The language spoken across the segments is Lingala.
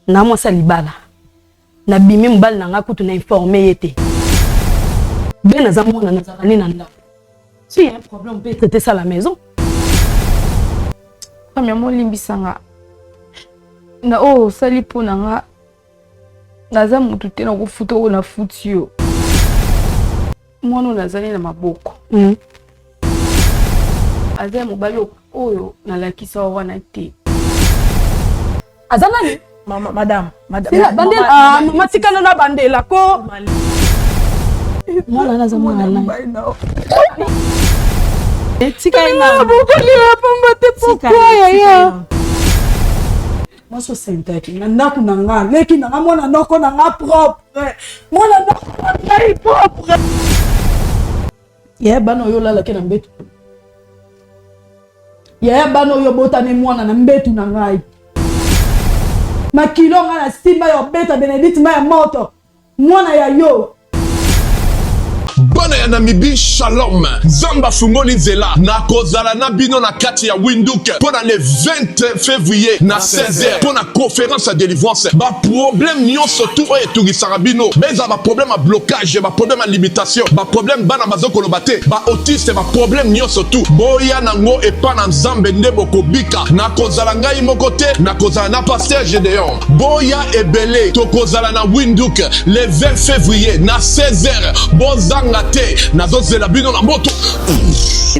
na moi ça libala na bimi mbal na nga kutu na informer yete ben na zamona na nazalani na ndako si y a un problème on peut traiter ça à la maison premièrement limbisanga na oh sali pona nga naza mutu te na kufuta ko na futi yo mwana nazali na maboko aza mobali oyo nalakisa wana te azana ni madame bandela mama tikana na bandela ko mwana naza mwana na tika ina bokoli pamba te pourquoi ya moi so sentaki na ndako na nga leki na mwana noko na nga propre mwana noko na propre ya bano yo lala ke na mbetu ya bano yo botane mwana na mbetu na ngai makilo nga na simba yo beta Benedict ma ya moto mwana ya yo Bana ya Namibi Shalom Zamba fungoli nzela na kozala na bino na kati ya Windhoek pendant le 20 février na 16h pour la conférence de délivrance ba problème nyonso tout oyo etungisaka bino beza ba problème à blocage ba problème à limitation ba problème bana bazoko lobate ba autiste ba problème nyonso tout boya nango epa na Nzambe nde bokobika na kozala ngai moko te na kozala na pasteur Gédéon boya ebele to kozala na Windhoek le 20 février na 16h bozanga nazozela bino na moto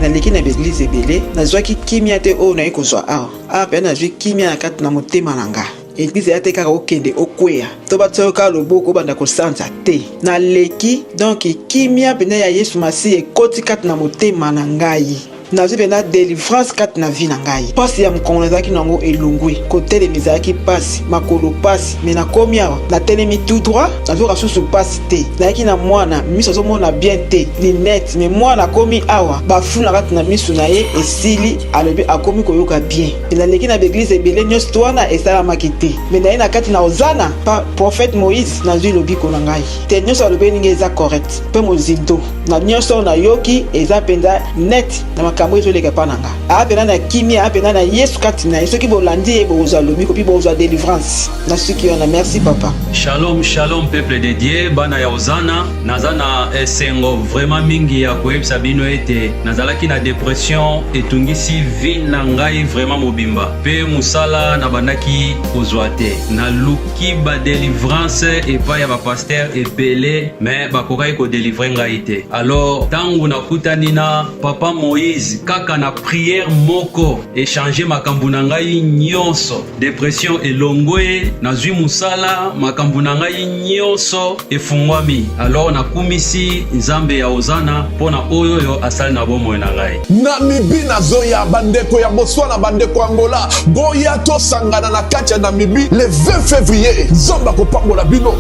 naleki na l'église ebele nazwaki kimia te oyo naye kozwa awa pe nazwi kimia na kati na motema na nga église ya te kaka okende okweya to batsoyoka loboko obanda kosanza te naleki donc kimia pene ya Yesu Masihi ekoti kati na motema na ngai nazwi pena délivrance kati na vie na ngai pasi ya mkongo nazalaki nango elongwe kotelemi ezalaki pasi makolo pasi me nakomi awa natelemi tout droit nazoka susu pasi te nayaki na mwana miso azomona bien te linete me mwana akomi awa bafula kati na miso na ye esili alobi akomi koyoka bien me naleki na baeglise ebele nyonso to wana esalamaki te me naye na kati na ozana pa prophète Moïse nazwi lobiko na ngai te nyonso alobi ningi eza correct mpe mozindo na nyonso nayoki eza mpenza net na makambo ezoleka pa nanga apena na kimia apena na Yesu kati na soki bolandi bozwa lobiko pi bozwa délivrance na soki wana merci papa. Shalom shalom peuple de Dieu bana ya ozana nazana esengo vraiment mingi ya koyebisa bino ete nazalaki na dépression etungisi vie na ngai vraiment mobimba pe musala na bandaki kozwa te na luki ba délivrance epai ya ba pasteur ebele mais bakokai ko délivrer ngai te alors tangu nakutani na papa Moïse kaka na prière moko échanger makambo na ngai nyonso dépression elongwe nazwi musala makambo na ngai nyonso efungwami alors nakumisi Nzambe ya ozana pona oyo asali na bomoi na ngai Namibi nazoya bandeko ya Botswana bandeko Angola boya to sangana na kati ya Namibi le 20 février Nzamba kopambola bino.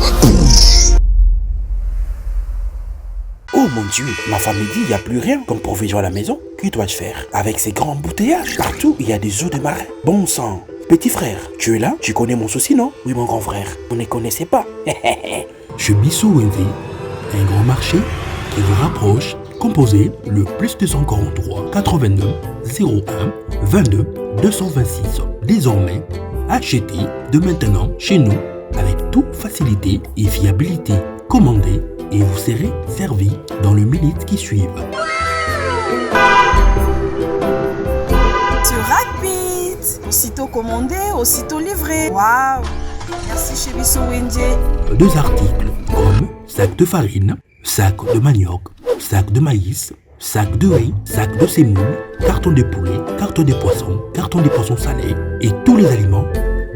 Oh mon Dieu, ma femme me dit, il n'y a plus rien comme provision à la maison. Que dois-je faire? Avec ces grands embouteillages, partout, il y a des eaux de marais. Bon sang. Petit frère, tu es là? Tu connais mon souci, non? Oui, mon grand frère. Vous ne connaissez pas. Je Bissou Wendy, un grand marché qui vous rapproche, composé le plus 243 89 01 22 226. Désormais, achetez de maintenant chez nous avec toute facilité et fiabilité. Commandez et vous serez servi dans les minutes qui suivent. C'est rapide. Aussitôt commandé, aussitôt livré. Waouh. Merci chez Bissou Wendy. 2 articles comme sac de farine, sac de manioc, sac de maïs, sac de riz, sac de semoule, carton de poulet, carton de poissons salés et tous les aliments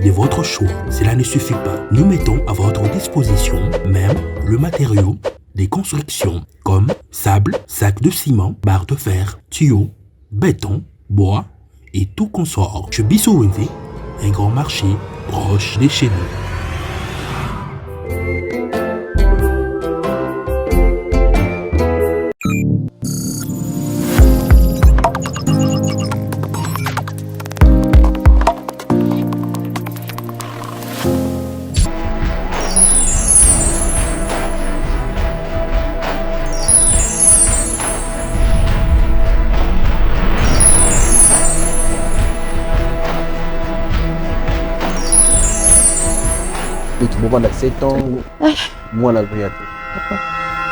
de votre choix. Cela ne suffit pas. Nous mettons à votre disposition même le matériau des constructions comme sable, sac de ciment, barre de fer, tuyaux, béton, bois et tout consort. Chez Bissou Wendy, un grand marché proche de chez nous. Et tu peux dans 7 ans, moi la vie.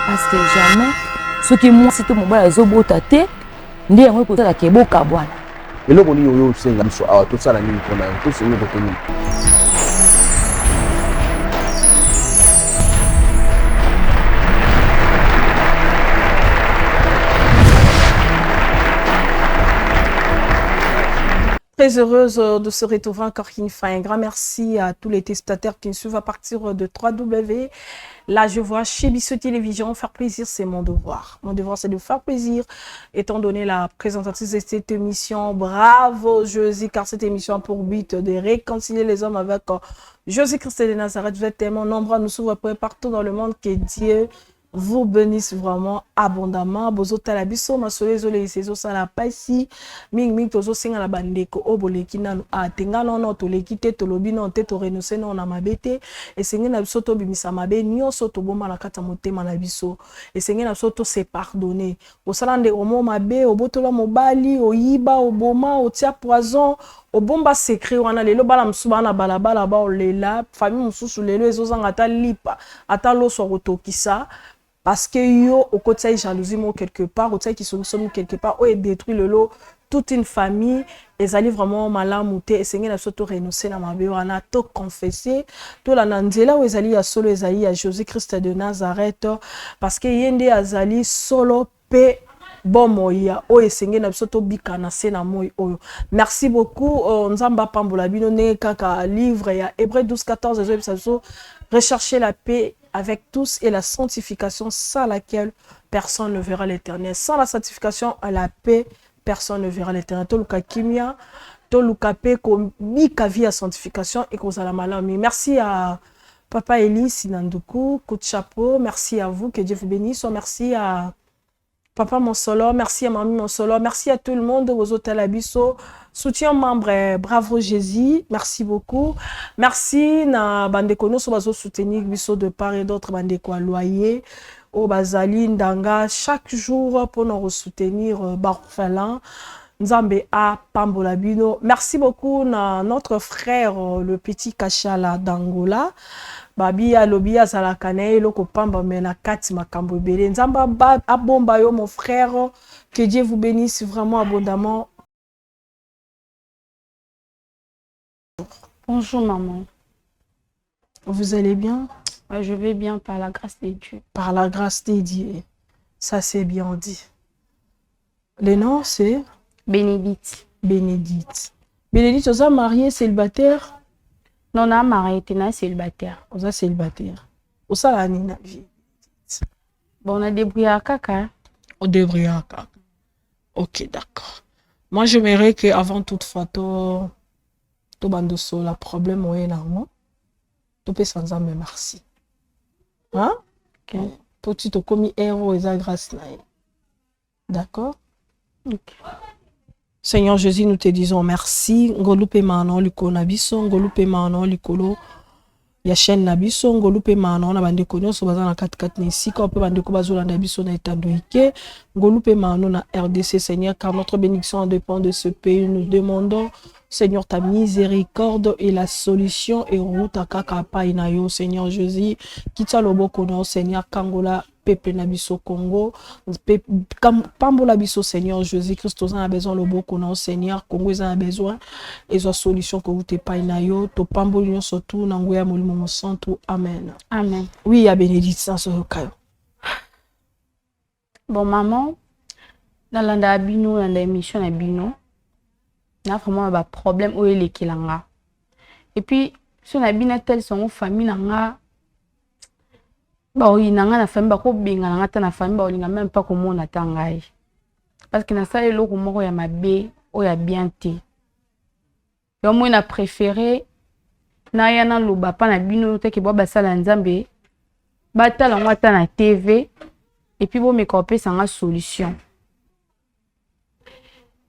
Parce que jamais, ce qui moi c'était mon bas les obotate, ndi yango ko sala ke boka bwana. Et là on y yo senga biso awa tout ça la nini kona tout ce niveau tenu. Très heureuse de se retrouver encore une fois. Un grand merci à tous les téléspectateurs qui nous suivent à partir de 3W. Là, je vois chez Bissot Télévision. Faire plaisir, c'est mon devoir. Mon devoir, c'est de faire plaisir, étant donné la présentatrice de cette émission. Bravo, Josie, car cette émission a pour but de réconcilier les hommes avec Jésus-Christ de Nazareth. Vous êtes tellement nombreux à nous suivre partout dans le monde que Dieu vous bénisse vraiment abondamment. Bozo talabiso masole zole sezo sala pasi ming tozo singa la bandeko oboleki nanu atenga nono toleki te tolobi non te to renoncer non na mabete et sengi na biso to bimisa mabe nyonso to bomba na kata motema na biso et sengi na biso to se pardonner osalande omo mabe obotola mobali oyiba oboma otia poison obomba secret wana lelo bala msuba na balabala ba olela famille mususu lelo ezozanga ata lipa ata loso kotokisa parce que yo au côté jalousie mo quelque part au côté qui sont quelque part ou détruit le lot toute une famille et allaient vraiment malamouté et seigneur na soto renoncer na mabe wana to confesser to la nandela ou ezali ya solo ezali ya Jésus-Christ de Nazareth parce que yende azali solo pe bon moya o esengé na biso to bikana se na moyi oyo. Merci beaucoup nzamba pambola bino ne kaka livre ya Hébreux 12:14 ezo rechercher la paix avec tous et la sanctification sans laquelle personne ne verra l'Éternel. Sans la sanctification à la paix, personne ne verra l'Éternel. Toluka kimia, toluka paix comme mika via sanctification et qu'on la malami. Merci à Papa Eli Sinanduku, coup de chapeau. Merci à vous, que Dieu vous bénisse. Merci à Papa Monsolo, merci à Mamie Monsolo, merci à tout le monde aux hôtels Abisso. Soutien membre, bravo Jésus, merci beaucoup. Merci na bandeko no so bazo soutenir biso de part et d'autre bandeko à loyer au Bazali Ndanga chaque jour pour nous soutenir Barfalin Nzambe a Pambolabino. Merci beaucoup na notre frère le petit Kachala d'Angola. Babi alobi azala kanae loko pamba mena kati makambo belé. Nzamba abomba yo mon frère, que Dieu vous bénisse vraiment abondamment. Bonjour maman. Vous allez bien? Ouais, je vais bien par la grâce de Dieu. Par la grâce de Dieu. Ça c'est bien dit. Le nom c'est Bénédicte. Bénédicte. Bénédicte, vous êtes mariée célibataire? Non, on a marié, on est célibataire. Vous êtes célibataire. Où ça la vie? Bon, on a débrouillé à caca. On débrouillé à caca. Ok, d'accord. Moi, j'aimerais qu'avant toute photo, tout bandoso, le problème est énorme. Tout peut sans âme, merci. Hein? Ok. Petit au commis héros et grâce. D'accord? Ok. Seigneur Jésus, nous te disons merci. Ngolupe manon liko nabiso, ngolupe manon likolo ya chaîne nabiso, ngolupe manon na bande konyo so bazana 4 nesi ko pe bande ko bazola nabiso na etando ike, ngolupe manon na RDC Seigneur, car notre bénédiction dépend de ce pays. Nous demandons Seigneur ta miséricorde et la solution et route à kaka pa inayo Seigneur Jésus, kitsa loboko no Seigneur kangola peuple nabiso Congo, pambola biso Seigneur Jésus-Christ, on a besoin le beau qu'on a Seigneur, Congo a besoin et la solution que vous te paye nayo, to pambolio surtout nangoya molimo santo. Amen. Amen. Oui, à bénédiction sur le cas. Bon maman, dans l'anda bino, dans l'émission na bino, na vraiment un problème où il est kilanga. Et puis si on a bien tel son famille nanga ba oyinanga na famille ba ko benga na ngata na famille ba olinga même pas comment on atangai parce que na sale loko moko ya mabe o ya bien te yo moi na préféré na yana loba pa na bino te ke bo ba sala nzambe ba tala ngata na TV et puis bo me kopé sanga solution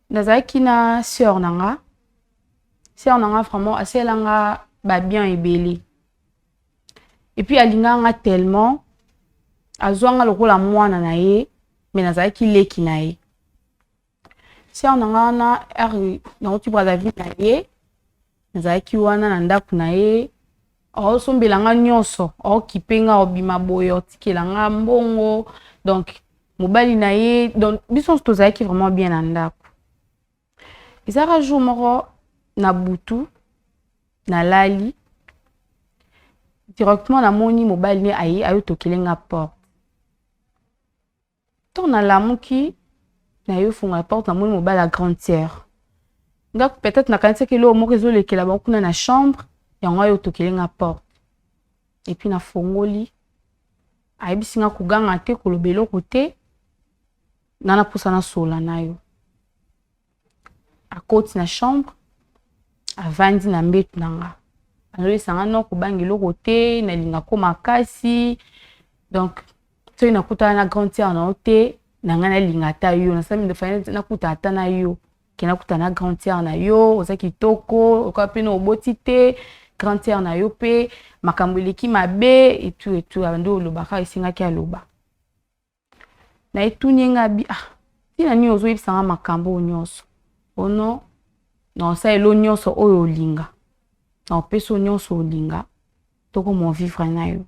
nazaki na sœur nanga vraiment assez langa ba bien ebeli. Et puis alinganga tellement azwanga lokola mwana na ye mais nazaki leki na ye. Si on a na tu Brazzaville na ye nazaki wana na ndaku na ye osombelanga nyonso okipenga obima boye otikelanga mbongo donc mobali na ye donc biso tozalaki vraiment bien na ndako ezaka jour moko na butu na lali directement na moni mobali ne aye ayo tokelenga porte to na lamuki na yo funga porte na moni mobali à grande sœur nga peut-être na kanisa ke lo moko ezolekela bakuna na chambre yango ayo tokelenga porte et puis na fongoli ayebisinga kuganga te kolobelo kote nana pusana sola na yo akoti na chambre avandi na mbetu nanga alobisanga no kubangi loko te na linga ko makasi donc so ina kuta na grande sœur na ote nanga na linga ta yo na sami de fayene na kuta ata na yo kena kuta na grande sœur na yo ozaki toko okapena oboti te grande sœur na yo pe makambo eleki mabe et tout ando lobaka isinga ki aloba na etuninga bi tina ni ozo yebisanga makambo nyonso ono na sa elo nyonso oyo olinga na opeso nyonso olinga toko mon vivre na yo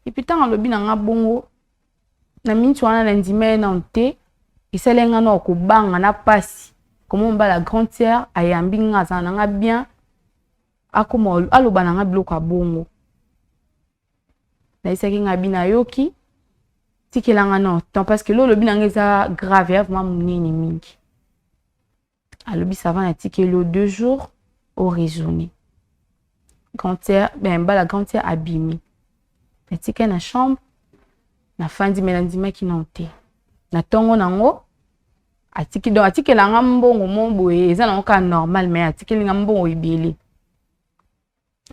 et puis tanga lobi na nga bongo na minti wana na ndime na nte iselenga na okubanga na pasi komo mbala grande sœur ayambi nga za na nga bien akoma aloba na nga biloko bongo na isaki nga bina yoki tikelanga no tant parce que lo lobi na nga eza grave vraiment munini mingi alobi ça va na tikelo 2 jours au raisonner grande sœur ben bala grande sœur abimi na tiké na chambre na fandi menandima ki na nte na tongo nango atiki donc atikelanga mbongo momboye eza na ka normal mais atikelinga mbongo ibele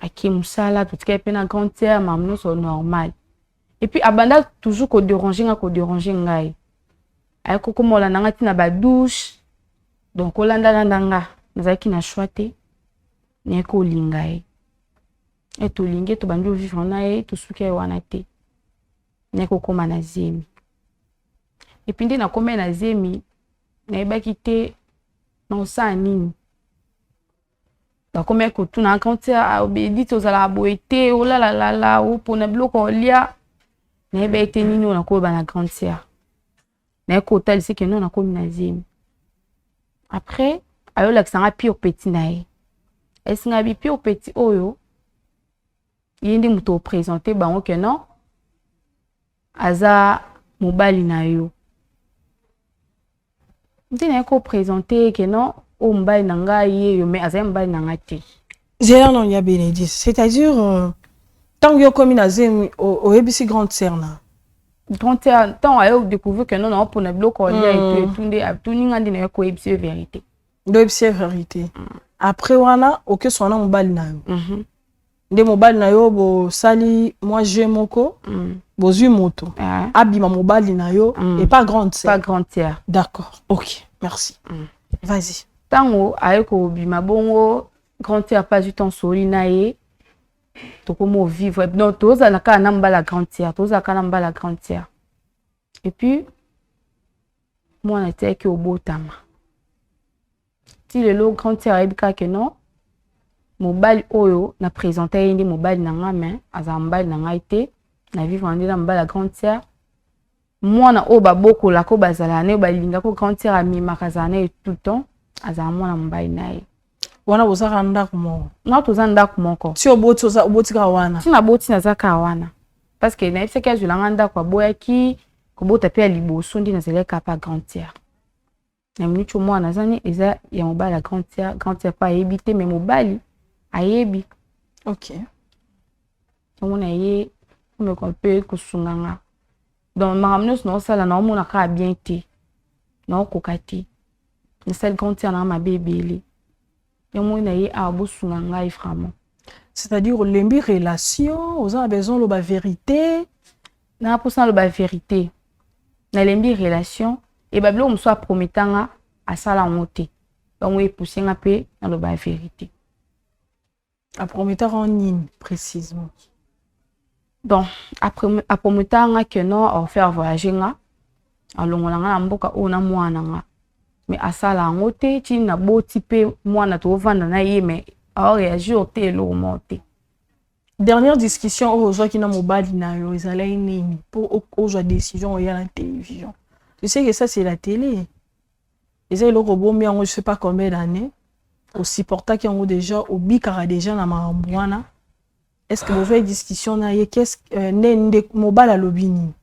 aki musala tutika pe na grande sœur mamno so normal et puis abanda toujours ko déranger ngai ay ko komola nanga tina ba douche donc olanda ndanga nazaki na choite ne ko lingai et to linge to banjo vivre na e to suke wana te ne ko koma na zemi et puis na koma na zemi na ebaki te na sa nini da koma ko tuna quand obedi to zala boete o la o pona bloko lia na ebete nini na ko ba na grande sœur na ko tel c'est que non na ko na zemi après ayo la kisanga pire petit na e esinga bi pire petit oyo yindi muto présenter bango que non aza mobali na yo ndine ko présenter que non o mobali na nga ye mais aza mobali na nga te Zéla non ya Bénédicte, c'est-à-dire tant que comme na zemi o ebisi grande sœur na grande sœur tant ayo découvrir que non pour na bloc olia et tout ndé tuninga ndine ko ebisi vérité do ebisi vérité après wana o que sona mobali na yo nde mobali na yo bo sali moi je moko bo zui moto abima mobali na yo et pas grande sœur d'accord ok merci vas-y tango ayeko bima bongo grande sœur pas du temps soli na ye to komo vivre non toza na ka na mbala grande sœur toza ka na mbala grande sœur et puis moi na teke obotama ti le lo grande sœur ebika que non mobali oyo na présenter yindi mobali na nga mais aza mobali na nga ite na vivre en na mbala grande sœur mwana o baboko la ko bazala ne balinga ko grande sœur ami makazana tout le temps aza mwana mobali na ye wana bozaka ndako moko na toza ndako moko si oboti ka wana si na boti na zaka wana parce que na epseka julanga ndako aboyaki kobota pe liboso ndi na zeleka pa grande sœur na minute mwana zani eza ya mobali la grande sœur pa ebité mais mobali ayebi ok on a ye on ko pe ko sunganga donc maramnos no sala na mona ka bien te na ko kati ni celle grande sœur na ma bébé c'est-à-dire les relations aux a besoin de la vérité na pour ça la vérité na les relations et bablo on soit promettant à ça la montée donc oui pousser un peu dans la vérité à promettant en ligne précisément donc après à promettant que non on faire voyager nga alongola nga mboka ona mwana nga mais à ça la montée tu na beau type moi na to vendre na ye mais alors réagir au té lo monter Dernière discussion aux gens qui n'ont mobile na ils allaient nini pour aux décisions il y a la télévision. Tu sais que ça c'est la télé. Ils ont le robot mis en je sais pas combien d'années. Aussi porta qui ont déjà au bikara déjà na marambouana. Est-ce que vous avez discussion na qu'est-ce nende mobile à lobini?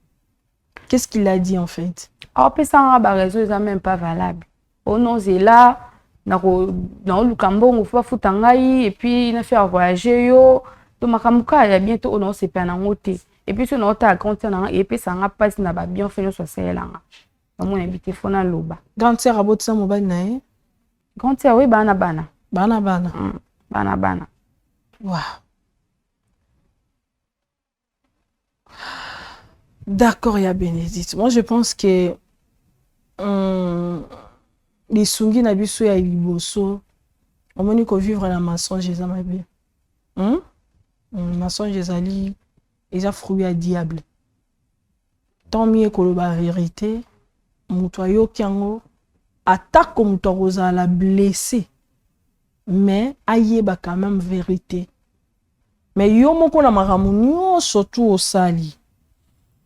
Qu'est-ce qu'il a dit en fait? Ah puis ça ba réseau ils même pas valable. Oh non c'est là na le cambo on faut futangai et puis il a fait voyager yo. Donc makamuka ya bientôt on se pena ngote et puis on ta compte na et puis ça nga passe na ba bien fait so selanga on invité fona loba grand sœur abot ça mobile na grand sœur oui bana wow. D'accord ya Bénédicte, moi je pense que les sungi na biso ya liboso on moni ko vivre la mensonge za mabe mensonge ezali eza fruit ya diable. Tant mieux que la vérité, mutu ayoki yango atako mutu akozala blessé, mais ayeba quand même vérité. Mais yo moko na makambo nyonso surtout au sali.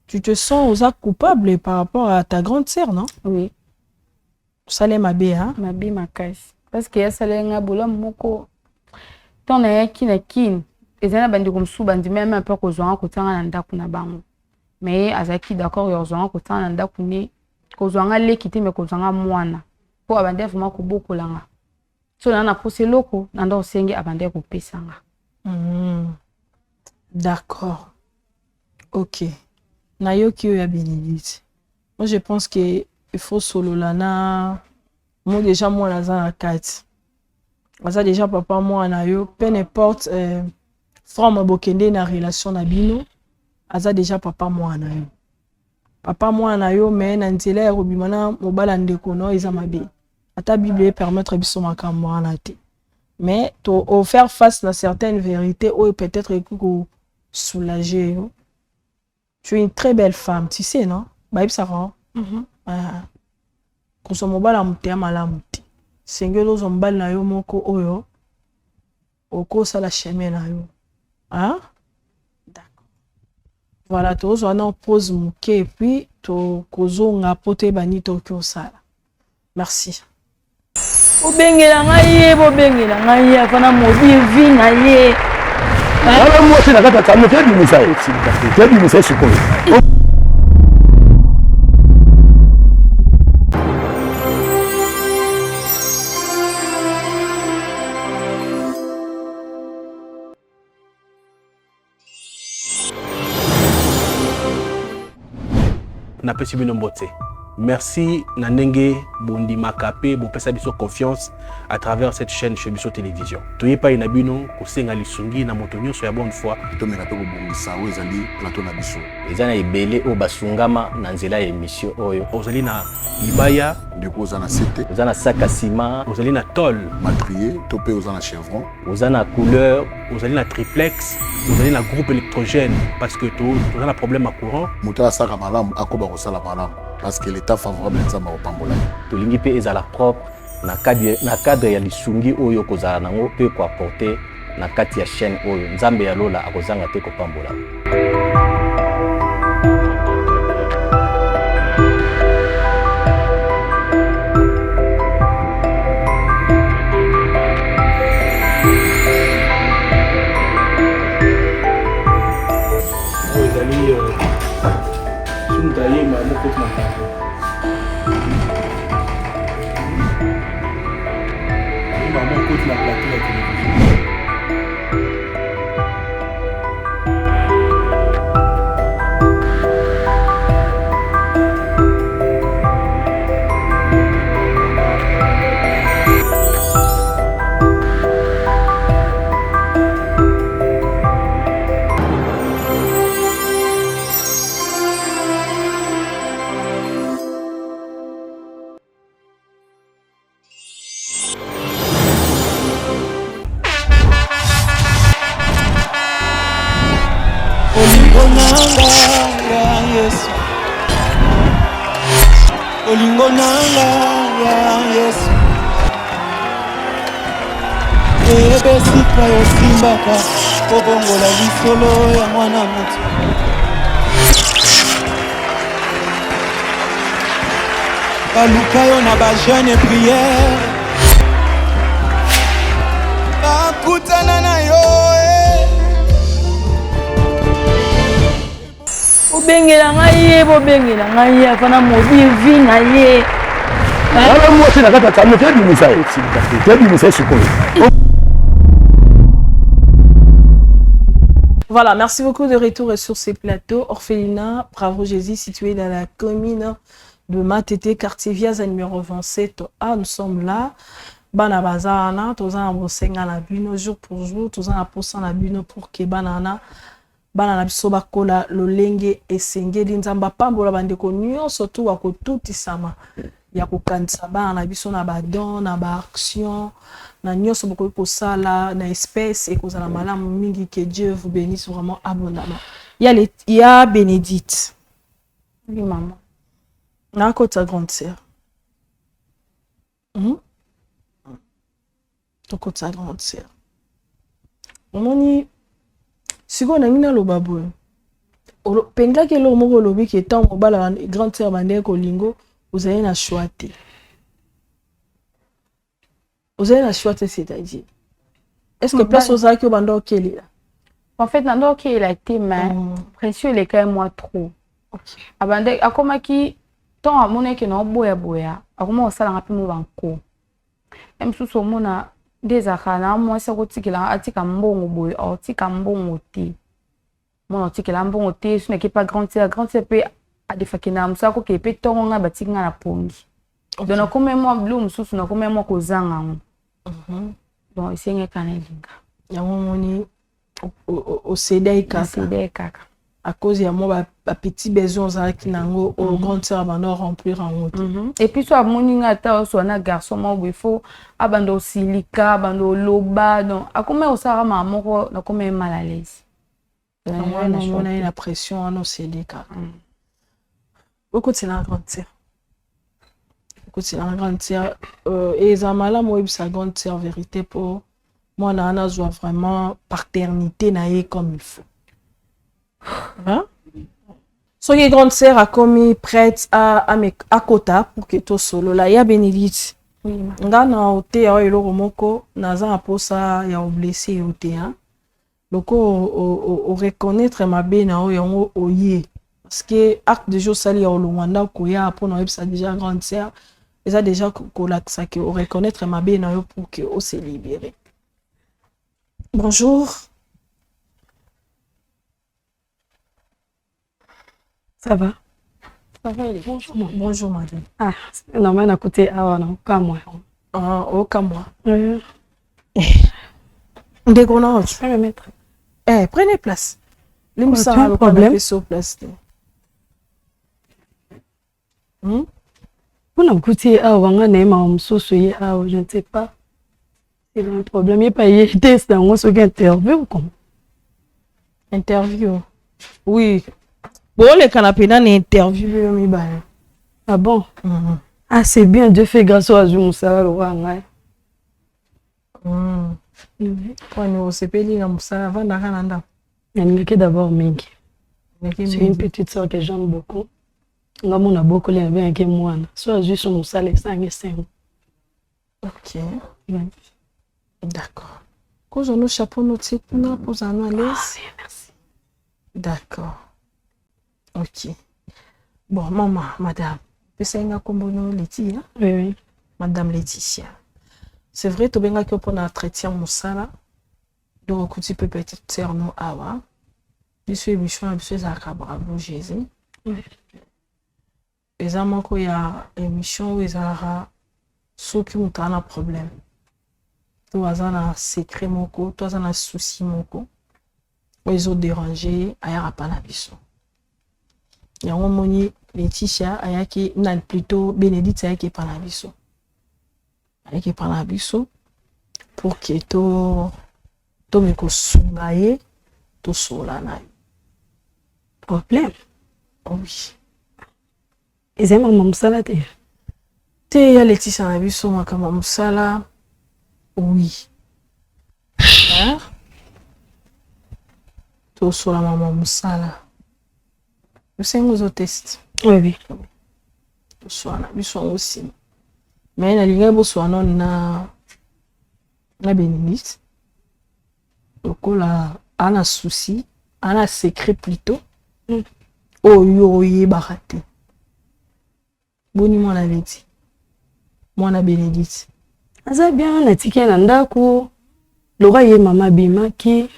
Tu te sens coupable par rapport à ta grande sœur, non? Oui. Salé mabe hein? Mabe makasi. Parce que ya salé nga bola moko. Ton na kin. Ezana bandi comme sou bandi même un peu ko zo ko tanga na ndaku na bango. Mais azaki d'accord yo zo ko tanga na ndaku ni ko zo nga lekite me ko zo nga mwana. Po abande vraiment ko bokolanga. So na posé loko na ndo senge abande ko pesanga. D'accord. OK. Na yoki yo ya Bénédicte. Moi je pense que il faut solo lana moi déjà moi la za 4. Aza déjà papa moi na yo peu n'importe forme bokende na relation na bino aza déjà papa moi na yo. Papa moi na yo mais na nzela ya robimana mobala ndeko no eza mabe. Ata Bible permettre biso makambo na te. Mais to faire face à certaines vérités ou peut-être que soulager. Tu es une très belle femme, tu sais non? Baïb Sarah. Ko so mobala muté malamu te. Sengelo zo mbala na yo moko oyo. Oko sala chemin na yo. Hein? D'accord. Voilà, tu on pose muke et puis to kozo nga pote bani to kyo sala. Merci. Obengela ngai afana mobi vi na ye. Ala mo se na kata tamu te bi musa. Te bi musa sikoyo. Napesi bino mbote. Merci Nanenge Bondi Makape bo pesa biso confiance à travers cette chaîne chez Biso Télévision. Toye pa inabino ko senga lisungi na moto nyonso ya bonne foi. To mena pe ko bongisa o ezali plateau na biso. Ezana ebele o basungama na nzela ya émission oyo. Ozali na Ibaya, ndeko ozana cité. Ozana sac à ciment, ozali na tol, matrier, to pe ozana chevron. Ozana couleur, ozali na triplex, ozali na groupe électrogène parce que to ozana problème à courant. Muta saka malamu akoba ko sala malamu. Parce que l'état favorable est au Pambola. Tolingi pe ezala propre na cadre ya lisungi oyo kozala nango pe ko apporter na kati ya chaîne oyo nzambe ya lola akozanga te ko pambola. Suntaye maman côte macabre. Maman côte la plateau de la télévision. Olingo nanga ya Yesu ebesika yosimbaka kobongola lisolo ya mwana moto. Baluka yo na bajeune prière bakutana na yo Bobengela ngai ye, bobengela ngai ye, afana mobile vie na ye. Ala mwasi na kata tamu te bimisa ye. Te bimisa sikoyo. Voilà, merci beaucoup de retour sur ces plateaux. Orphelinat, Bravo Jésus, situé dans la commune de Matete, quartier Viaza numéro 27. Ah, nous sommes là. Bana bazana, tous en bosenga na bino jour pour jour, tous en aposan na bino pour que banana banana biso bakola lolenge esengeli nzamba pambola bandeko nyonso tu wakotutisama ya kokanisa bana na biso na badon na baaction na nyonso bokoki kosala na espèce ekozala malamu mingi. Que Dieu vous bénisse vraiment abondamment. Il y a Bénédicte. Oui, maman. Na côté ta grande sœur. Ton côté ta grande sœur. Omoni siko na ngina lo baboy. Penga ke lo moko lobi ke tant mobala grande sœur bande ko lingo, vous avez na choix. Vous avez la choix, c'est-à-dire. Est-ce que place aux actes au bando ok là? En fait, dans ok il a été mais précieux il est quand même moi trop. OK. Abande akoma ki tant à mon que non boya akoma osala ngapi mo banko. Même sous so mona des akana moi ça ko tikela atika mbongo boy o tika mbongo ti. Mon tikela mbongo ti ce n'est pas grand peut a defakina msa ko ke pe tonga batinga na pongi. Donc comme moi bloom sous na comme moi ko zanga. Donc c'est un canelinga. Ya moni au CDI kaka. À cause ya moi ba petit besoin za ki nango au grand sœur bando remplir en route. Et puis soit moninga ta so na garçon mo il faut abando silika bando loba donc a comme au sara mamoko na comme mal à l'aise. On a la pression à nos CD kaka. Beaucoup c'est la grande sœur. C'est la grande sœur et Zamala moi sa grande sœur vérité pour moi Nana joue vraiment paternité naïe comme il faut. Hein? So les grande sœur a commis prête à Kota pour que tout solo là ya Bénédicte. Oui. Ngana ote ya elo romoko naza aposa ya blessé ote hein. Loko o reconnaître ma bena o yango oye parce que acte de jour sali ya olonganda ko ya pour no ça déjà grande sœur. Ils ont déjà ça que reconnaître ma belle pour que on se libérer. Bonjour. Ça va? Ça va, bonjour. Bonjour, madame. Ah, non, mais à côté, ah non, comme moi. Ah, oh, comme moi. Oui. Dégonage. Je peux me mettre. Eh, prenez place. Tu as un problème? Place. On a écouté je ne sais pas. C'est un problème. Il n'y a pas eu test dans ce interview ou comment? Interview? Oui. Bon, les canapés dans l'interview. Ah bon? Ah, c'est bien. Dieu fait grâce à Dieu. Ça va. D'abord, Mingi. C'est une petite soeur que j'aime beaucoup. On a beaucoup les bien que moi. Soit juste mon salaire 5 et 5. Ok. D'accord. Quand on a chapeau notre site, on a posé un malaise. Merci. D'accord. Ok. Bon, maman, madame. Peut-être que Laetitia. Oui. Madame Laetitia. C'est vrai, tu as que pour notre traitement moussala. Donc, tu peux petite sœur nous avoir. Je suis Bichon, je suis à Bravo Jésus. Oui. Les amants qu'il y a émission où ils ont ceux qui ont un problème. Toi, tu as un secret, toi, tu as un souci, ils ont dérangé, il n'y a pas d'abissou. Il y a un moment, Laetitia, il y a plutôt Bénédicte, il n'y a pas d'abissou. Il n'y a pas d'abissou pour que tu me consumaye, tu sois là. Problème? Oui. Ils aiment maman Moussala te? Te ya Laetitia na biso makama Moussala. Oui. Hein? to sur la maman musala le sengo test oui sur na biso aussi mais na linga bo so na Bénédicte lokola ana souci ana secret plutôt oyo barate boni mwana leti mwana Bénédicte aza bien na tike na ndako loka ye mama bimaki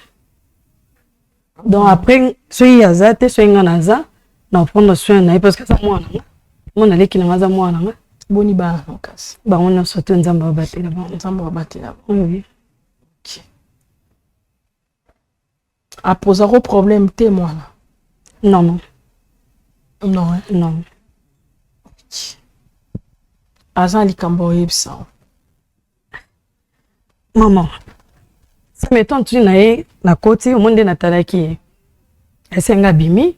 donc après soki aza te soki nga naza na prendre soin na ye parce que aza mwana leki na nga aza mwana nga boni bana makasi bango nyonso te nzambe babatela oui. Okay. Apozako problème te mwana non aza likambo oyebisa maman ça m'étonne tu na ye na koti omonde natalaki ye esenga bimi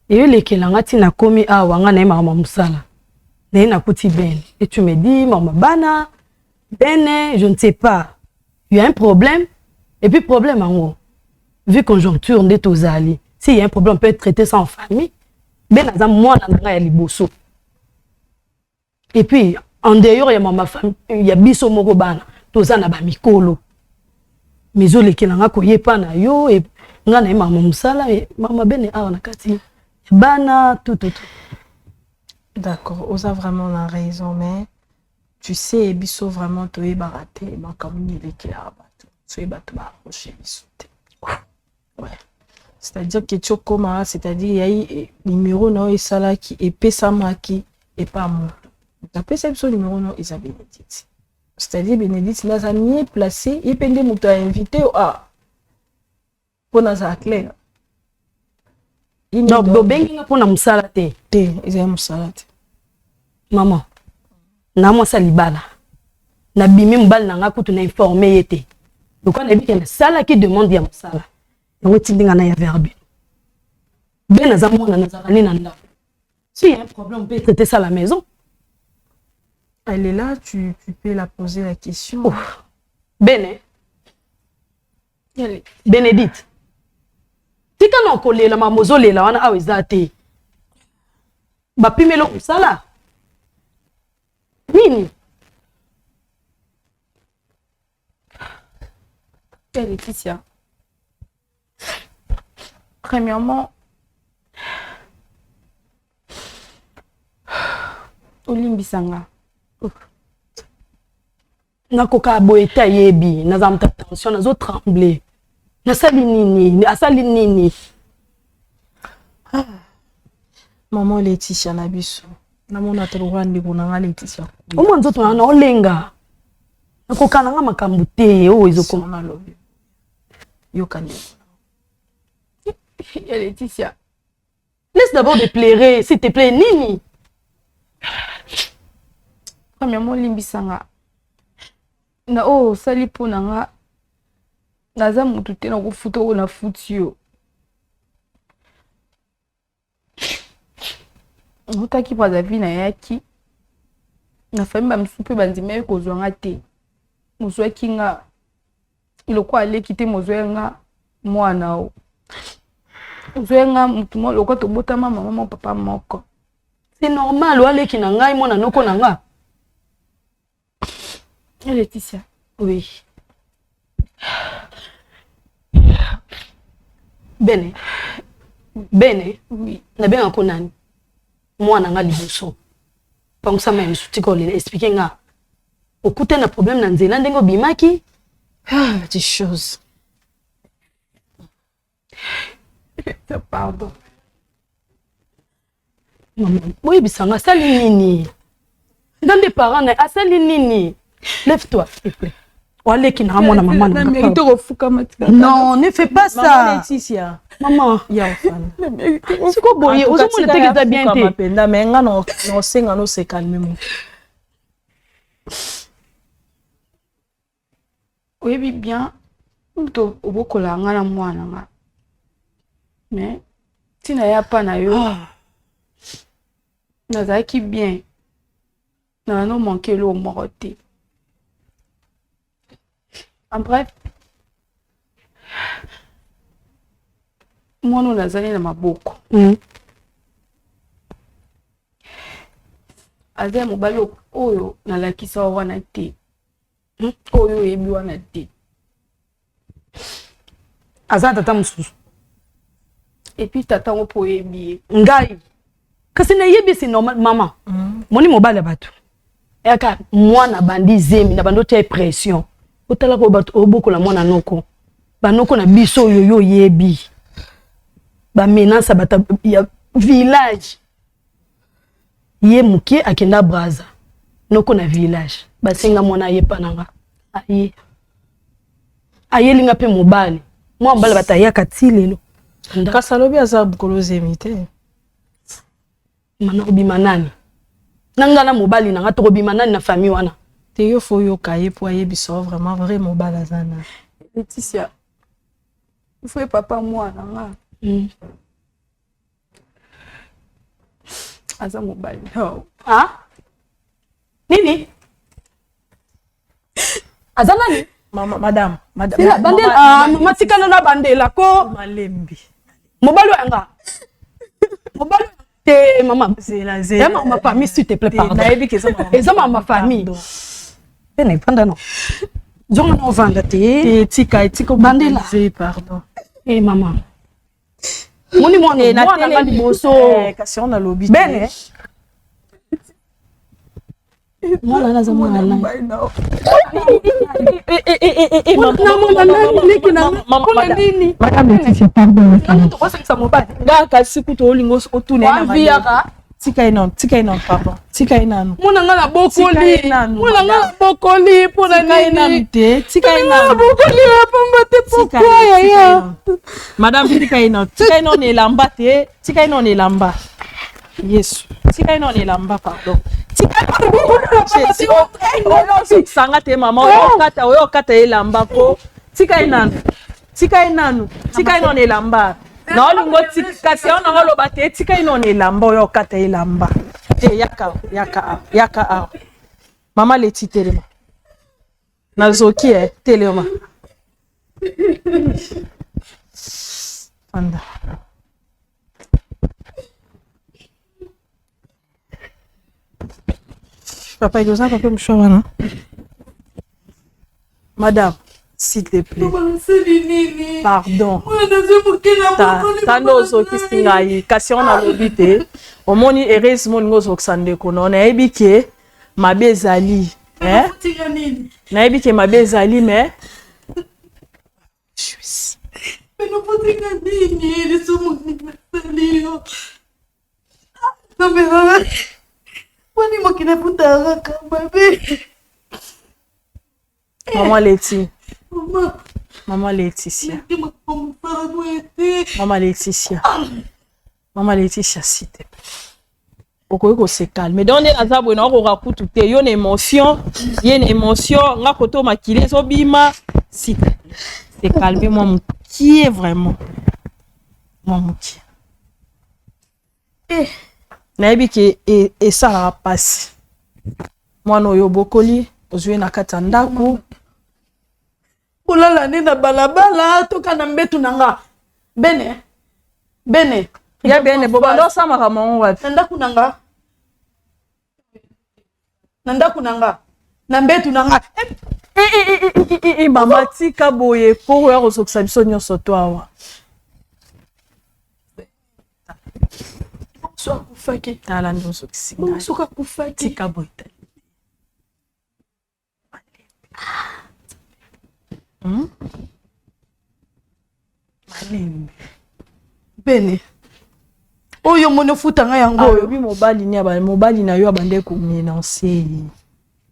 eyo lekelanga ti nakomi awa nga na ye mama mosala na ye nakuti bene et tu me dis mama bana bene je ne sais pas il y a un problème et puis problème ango vu conjoncture nde tozali s'il y a un problème on peut traiter ça en famille ben aza mwana nanga ya liboso et puis en dehors ya mama famille ya biso moko bana toza na ba mikolo mais olekelanga koyepa na yo et nga na ye mama mosala mama bene awa na kati bana tout d'accord oza vraiment la raison mais tu sais biso vraiment toye barate makamuni lekela bato soye bato ba approcher biso te ouais c'est-à-dire que tu koma c'est-à-dire yayi numéro na o salaki et pesamaki et pas moi tapé ça biso numéro na eza Bénédicte c'est-à-dire Bénédicte n'a jamais placé et pende muto a invité pour na clair non bobengi nga pona musala te eza musala te maman na mo salibala na bimi mbal na nga kutu na informer yete donc on a dit que na sala qui demande ya musala yango tindinga na ya verbe ben za mona na zalani na ndako si y a un problème on peut traiter ça à la maison. Elle est là, tu peux la poser la question. Oh. Bene. Bénédicte. Tika na kolela mamozo lela wana aweza te. Ba pimelo usala. Nini? Laetitia. Premièrement, Olimbisanga. Nakoka boeta yebi, nazamta tension, nazo trembler. Nasali nini, asali nini. Maman Laetitia nabiso. Namona tolwa ndeko nanga Laetitia. Omo nzoto na olenga. Nakoka nanga makambu te o ezoko na lobi. Yo kande. Laetitia. Laisse d'abord de pleurer, s'il te plaît, nini. Premièrement, limbisanga. Na sali po nanga. Naza mutu te na kufuta o na futi yo. Otaki pa vie na yaki. Na fami ba msupe banzime ko zwanga te. Muzwa kinga. Iloko ale kite muzwa nga mwana o. Muzwa mutu mo loko to bota mama papa moko. C'est normal wale ki na ngai mona noko na nga. Laetitia. Oui. Bene. Bene. Oui. Na benga ko nani? Mwana nga liboso. Pango sa même sutiko le expliquer nga. Okute na problème na nzela ndengo bimaki. Des choses. Pardon. Maman, oui bisanga sali nini? Dans des parents na asali nini? Lève-toi s'il te plaît. Wale ki na mona maman na mérite refuka matika. Non, ne fais pas ça. Maman Laetitia. Maman, ya fan. C'est quoi boye? Ozo mo le teke za bien te. Penda mais nga no senga no se calmer mo. Oui bien. Muto obokola nga na mwana nga. Mais tina ya pa na yo. Nazaki bien. Na no manquer l'eau moroté. En bref, mwana nazali na maboko aza mobali oyo nalakisa wana te oyo yebi wana te aza tata mosusu epuis tata ngo po yebi ngai kasi na yebi c'est normal mama moni mobali ya bato yaka mwana bandi zemi na bando te pression otala ko bato obokola mwana noko banoko na biso yo yebi ba menace bata ya village ye mukie akenda braza noko na village basenga mwana ye pananga aye linga pe mobali mwa mbala bataya katilelo kasalobi aza bukolo zemi te mana obima nani nangala mobali nanga to obima nani na famille wana te yo fo yo kaye po ayebiso vraiment vrai mobali azana Laetitia il faut papa mwana nga aza mobali nini aza nani madame bandela matikana na bandela ko malembi mobali wanga mobali te mama zela ma famille s'il te plaît pardon eza ma famille bene panda no zonga no vanda te tika bandela pardon mama moni mwana na liboso kasi on a lobby bene mwana naza mwana kasi kuto olingo otune tika inon pardon tika inanu mwana nga na bokoli mwana nga na bokoli pona nini te tika inanu bokoli pamba te pourquoi yaya madame tika inon elamba te tika inon elamba yesu tika inon elamba pardon sanga te mama oyo kata elamba ko tika inanu elamba na olingo kasi ona ngoloba te tika inone elamba oyo kata elamba te yaka awa mama leti telema nazoki telema anda papa il osa papa mshwa wana madame s'il te plaît pardon tando ozokisi ngai kasi on alobi te omoni heureusement olingo ozokisa ndeko no nayebi ke mabe ezali nayebi ke mabe ezali mais maman Leti. Maman Laetitia. Maman Laetitia. Maman Laetitia, s'il te plaît. Pourquoi se calme? Donc, on a raconté tout. Il y a une émotion. Il y a une émotion. On a koto makile zobima. S'il te plaît. C'est calme. Moi, qui est vraiment? Moi, qui? Naebi ki et ça va passer. Moi, no yo bokoli. Ozwe na katanda ku. Olala na balabala toka na mbetu nanga bene ya bene boba ndo sama kama wapi nanda kunanga na mbetu nanga mama tika boye ko ya kozokisa biso nyonso to awa so kufaki tala ndo zokisinga so kufaki tika boye malembe bene oyo mone futanga yango oyo bi mobali ni aba mobali na yo abande ko menancer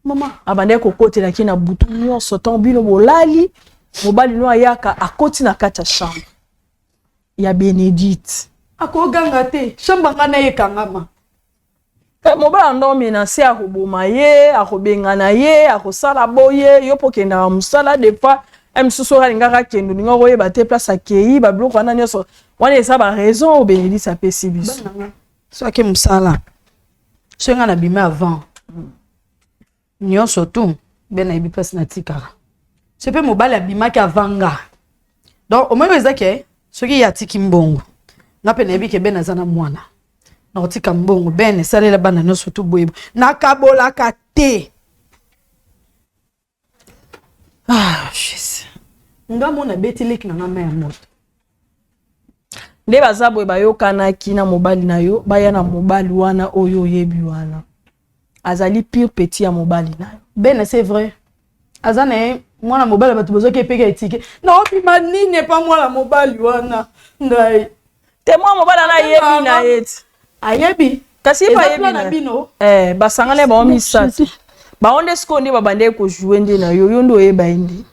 mama abande ko kotela ki na butu nyonso ton bino bolali mobali no ayaka akoti na kati ya chambre ya Benedict akoganga te chambre ngana yekangama mobala ndo menancer akoboma ye akobengana ye akosala boye yo pokenda musala des fois msusu alingaka kendo ninga koyeba te place akei babiloko wana nyonso wana eza ba raison Benedict apesi biso so ake musala so nga na bima avant nyonso tu bena ibi place na tikaka so pe mobali abimaki avanga donc au moins ezake soki ya tiki mbongo nga pe nayebi ke ben aza na mwana na kotika mbongo ben esalela bana nyonso tu boye nakabolaka te. Jesus. Nga mona beti leki na nga me ya moto. Nde baza boye bayokanaki na mobali na yo baya na mobali wana oyo oyebi wana azali pire petit ya mobali na yo. Ben c'est vrai. Azane mwana mobali batu bozo ke peka etike na opima nini pa mwana mobali wana ngai te mwana mobali na yebi na yeti ayebi kasi pa yebi na bino basangane ba omisatu ba onde skonde ba bande ko jouer nde na yo ndo yeba indi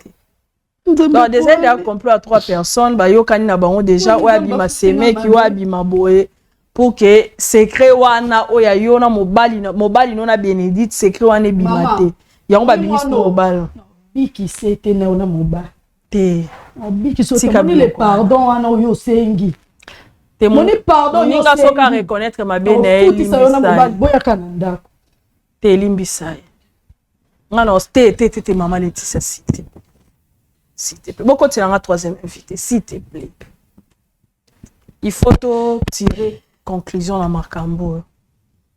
donc des aides à complot à 3 personnes ba yokani na bango déjà oyabi ma seme ki oyabi maboye pour que secret wana oya yo na mobali no na Bénédicte secret wana bimate yango ba bimis mobali biki c'était na ona mobali te biki so te le pardon wana yo sengi te moni pardon yo nga soka reconnaître ma bene tout ça ona mobali boya kananda te limbisa ngana te maman Laetitia s'il te plaît beaucoup tu la troisième invité s'il te plaît il faut tirer conclusion na makambo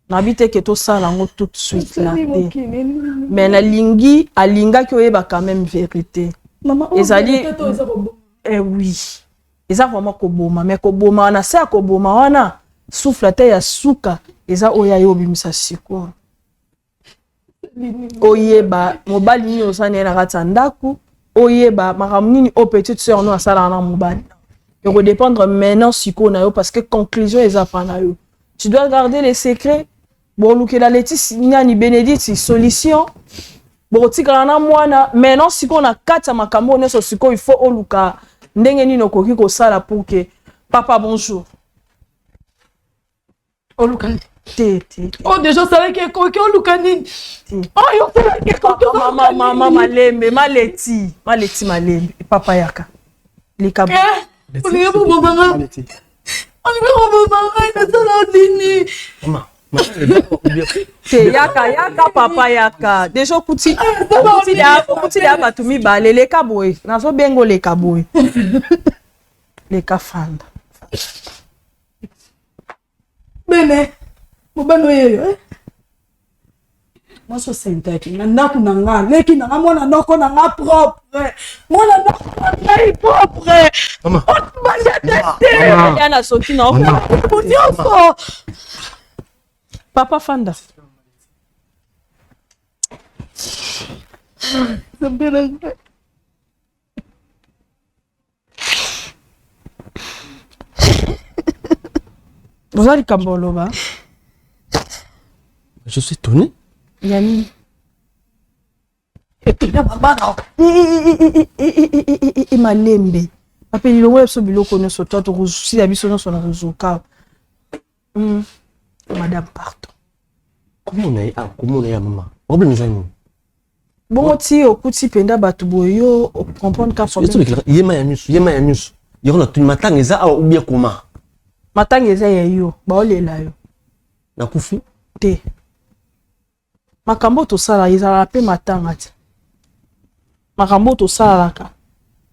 n'habite que tout ça lango tout de suite là mais na lingi alinga ki oyeba quand même vérité ezali oui eza vraiment koboma mais koboma wana se koboma wana souffle te ya suka eza oya yo bimisa siko oyeba mobali ni osane na kata ndaku oyeba makambo nini o petite sœur no asala na mobali il faut dépendre maintenant siko na yo parce que conclusion eza pa na yo tu dois garder les secrets. Bon, luke la Laetitia ni Bénédicte solution. Bon, tika na mwana maintenant si qu'on a 4 makambo neso siko il faut oluka ndenge nini okoki ko sala pour que papa bonjour. Oluka te. Oh déjà ça va que koki oluka nini? Oh yo c'est que koki mama malembe maleti malembe papa yaka. Les kabo. On est bon maman. On est bon maman na sala nini? Maman te yaka papa yaka déjà kuti ya batumi bale le kaboy nazo bengo le kaboy le kafanda bene mobano yeyo moi so sentaki na ndaku na nga leki na mwana noko na nga propre mwana noko na nga propre maman yana soki na papa fanda vous allez Kamboloba. Je suis étonné. Yani. Malembe. Appelez le web sur biloko ne so toi to si la biso sur la rezoka. Madame pardon. Comment on est maman? Problème zani. Bon ti okuti penda batu boyo comprendre ka problème. Yema ya nyusu. Yona tu matangeza ou bien comment? Matangeza ya yo, ba olela yo. Na kufi te. Makambo to sala izala pe matanga ti. Makambo to sala ka.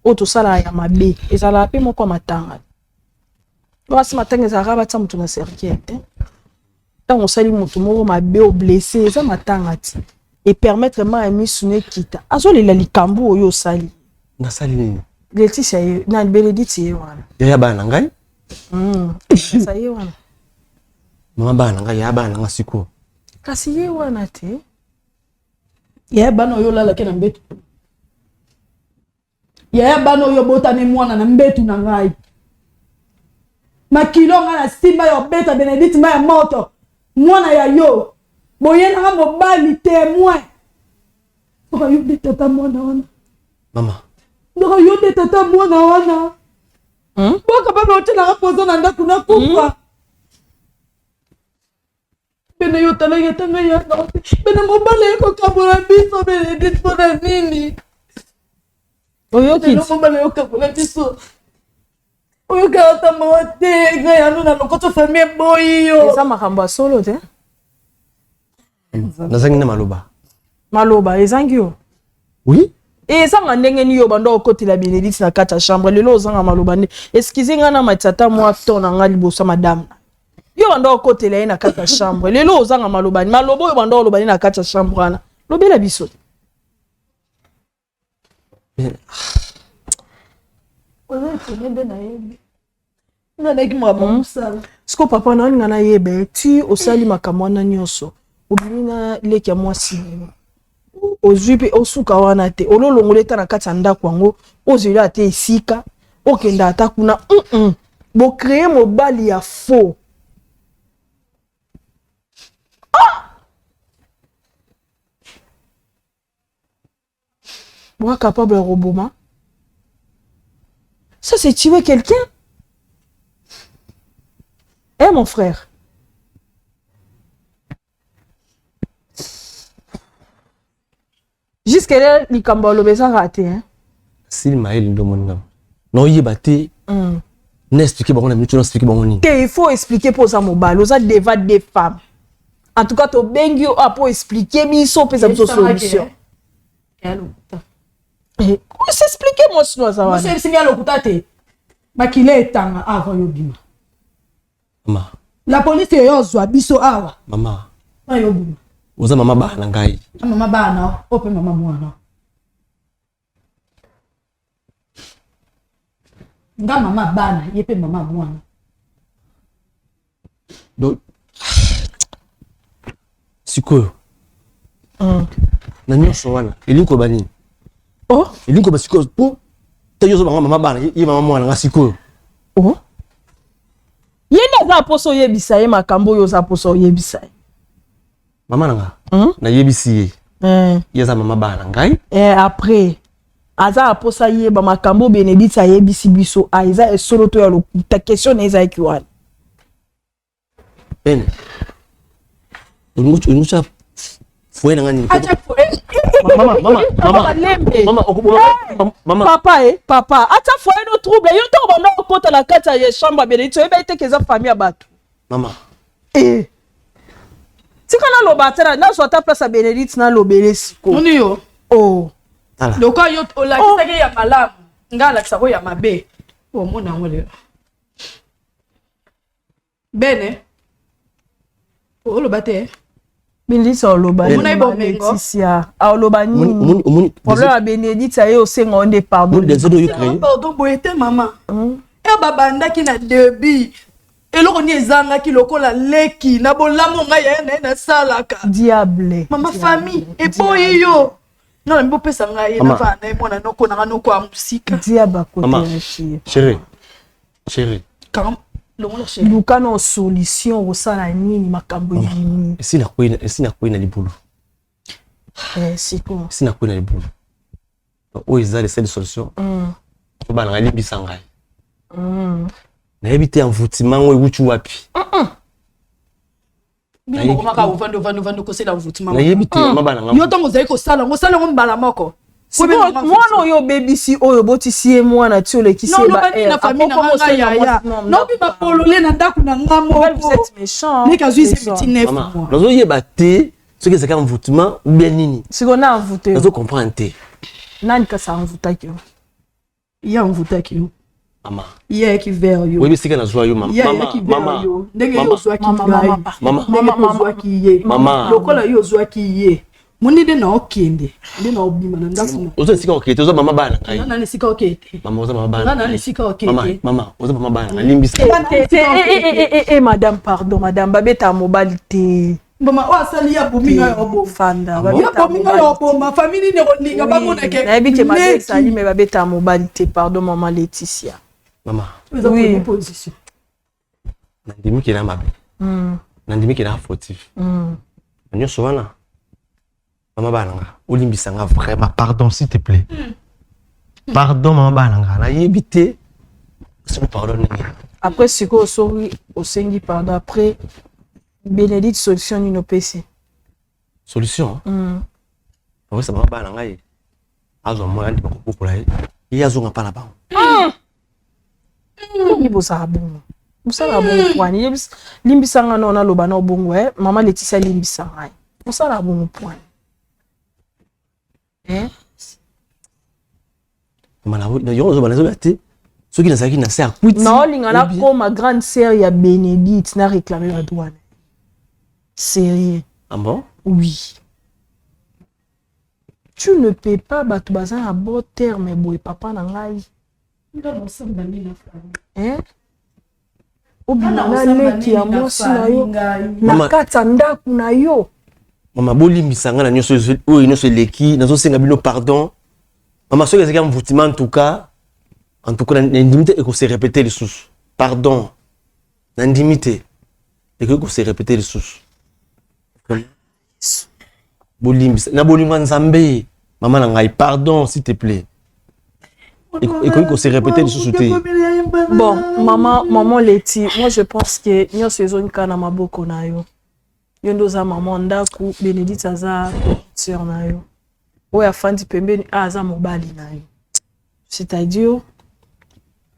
O to sala ya mabe, izala pe moko matanga. Basi matangeza ka batsa mutu na serkiete. Tant on sali mutu moko mabe o blessé, eza matanga ti. Et permettre ma ami sune kita. Azo lela likambo oyo sali. Na sali nini? Laetitia na Bénédicte wana. Ya bana ngai? Ça y est wana. Mama bana ngai ya bana nga siko. Kasi ye wana te. Ya bana oyo lala ke na mbetu. Ya bana oyo botane mwana na mbetu na ngai. Makilo nga na simba yo beta Bénédicte ma ya moto. Mwana ya yo. Boye na mobali témoin. Oko yo de tata mwana wana. Mama. Oko yo de tata mwana wana. Boka baba otela rapozo na ndaku na kufa. Bene yo tala ya tanga ya na. Bene mobali ko kabula biso Bénédicte pona nini. Oyo kiti. Mobali yo kabula biso. Oyo kata mote ga ya nuna lokoto famille boyo. Eza makambo solo te. Nazangi na maloba. Maloba ezangi yo. Oui? Et ça nga ndenge ni yo bando okotela Bénédicte na kata chambre lelo ozanga maloba ne. Excusez nga na matata moi ton na ngali bosa madame. Yo bando okotela na kata chambre lelo ozanga maloba ni malobo yo bando oloba ni na kata chambre ana. Lobela biso. Siko papa na nga na yebe ti osali makamwana nyonso. Obina leki ya mwasi. Ozupe osuka wana te ololongoleta na kati ya ndako yango ozela ate esika okenda ata kuna bo créer mobali ya faux Moi capable de roboma ça c'est tuer quelqu'un mon frère. Jusqu'à là, les Cambolo besa raté hein. Si Maël ndomona. Non yebate. N'expliquer bon on tu expliquer bon ni. Il faut expliquer pour ça mobile, aux débat des femmes. En tout cas to bengi pour expliquer biso pesa biso solution. Comment s'expliquer moi sinon ça va. C'est signal okutate. Makile etanga avant yobima. Maman. La police yozwa biso awa. Maman. Ba yobima. Oza mama bana ngai. Mama bana, ope mama mwana. Nga mama bana, yepe mama mwana. Donc sikoyo. Na nyonso wana, elinko bani. Oh, elinko ba sikoyo po. Tayozo mama bana, ye mama mwana nga sikoyo. Oh. Yenda za poso yebisa ye makambo yo za poso yebisa. Maman nanga. Na yebisi yeza mama bana ngai. Après aza aposa yeba makambo Bénédicte yebisi biso aiza esolo to ya ta question na eza kiwana. Ben. Unucha foi nanga ni. Mama. Papa, ata foi no trouble. Yo to banda okota la kata ya chambre Bénédicte yeba ite keza famille abatu. Mama. Si kana lo batera na so ta place à Bénédicte na lo belesiko. Noni yo. Oh. Loko yo la kisake ya malamu. Ngala kisako ya mabe. O mona ngole. Bene. O lo bate. Bénédicte lo ba. Mona ibo mengo. Sia. A lo ba ni. Problème à Bénédicte ayo senga onde pardon. Pardon boyete maman. E babanda ki na début. Eloko ni ezanga ki lokola leki na bolamo nga ya na salaka diable mama famille e boyi yo non mbo pesa nga ye na va na mona noko na noko a musika diaba côté chi chérie quand longo chérie luka no solution osala nini makambo yini sina kwina libulu c'est quoi sina kwina libulu o ezali cette solution to bana ngali bisanga na ebite envoûtement ngo ewuchu wapi Bien ko maka vando ko sela envoûtement na ebite mabana ngam yo tongo zai ko sala ngo mbala moko mwana oyo bebisi oyo botisi ye mwana ti olekisi ba na famille na nga ya no bi ba polole na ndaku na ngamo vous êtes méchant ni ka zuise petit neuf moi nazo yeba te ce que c'est comme envoûtement ou bien nini siko na envoûté nazo comprendre te nani ka sa envoûta ki ya envoûta ki Mama. Hier qui vers yo. Oui, c'est que na joie yo mama. Mama. Ndenge yo zwa ki ngai. Mama. Ndenge zwa ki ye. Mama. Lokola yo zwa ki ye. Moni de na okende. De na obima na ndafu. Ozo sika okete, ozo mama bana ngai. Na sika okete. Mama ozo mama bana. Na sika okete. Mama, ozo mama bana. Limbisa. Madame, pardon, madame, babeta mobilité. Mama, asali ya bominga yo bo fanda. Ya bominga yo bo ma famille ne roninga ba mona ke. Na ebike madame sali me babeta mobilité, pardon maman Laetitia. Mama. Oui. Position. Nandimi kina mabe. Nandimi kina fautif. Nyoso wana. Mama bananga, olimbisa nga vraiment pardon s'il te plaît. Pardon maman bananga, na yebite. C'est pardon nini. Après ce que sorry au sengi pardon après Bénédicte solution une PC. Solution. Oui, ça mama bananga ye. Azo moi ndi bakopula ye. Yazo nga pala ba. Ni bosa bon. Bosa la bon point. Limbisa nga na loba na bongo maman Laetitia limbisa nga. Bosa la bon point. Ceux qui n'ont pas ça, non, lingala comme ma grande sœur ya Bénédicte n'a réclamé la douane. Sérieux. Ah bon? Oui. Tu ne peux pas battre bazin à bon terme boy papa nangai. Hein? Obina qui a mosi na yo. Na kata ndaku na yo. Mama boli misanga na nyoso o inoso leki nazo senga bino pardon. Mama soki ezaki mvutima en tout cas l'indimité et qu'on s'est répété les sous. Pardon. L'indimité et qu'on s'est répété les sous. Bolimbi na bolimba nzambe. Maman nangai pardon s'il te plaît. Et qu'on s'est répété les sous. Bon, maman Leti, moi je pense que nyo saison kana maboko na yo. Yondoza maman ndaku Bénédicte aza sœur na yo. Oya fandi pembeni aza mobali na yo. C'est-à-dire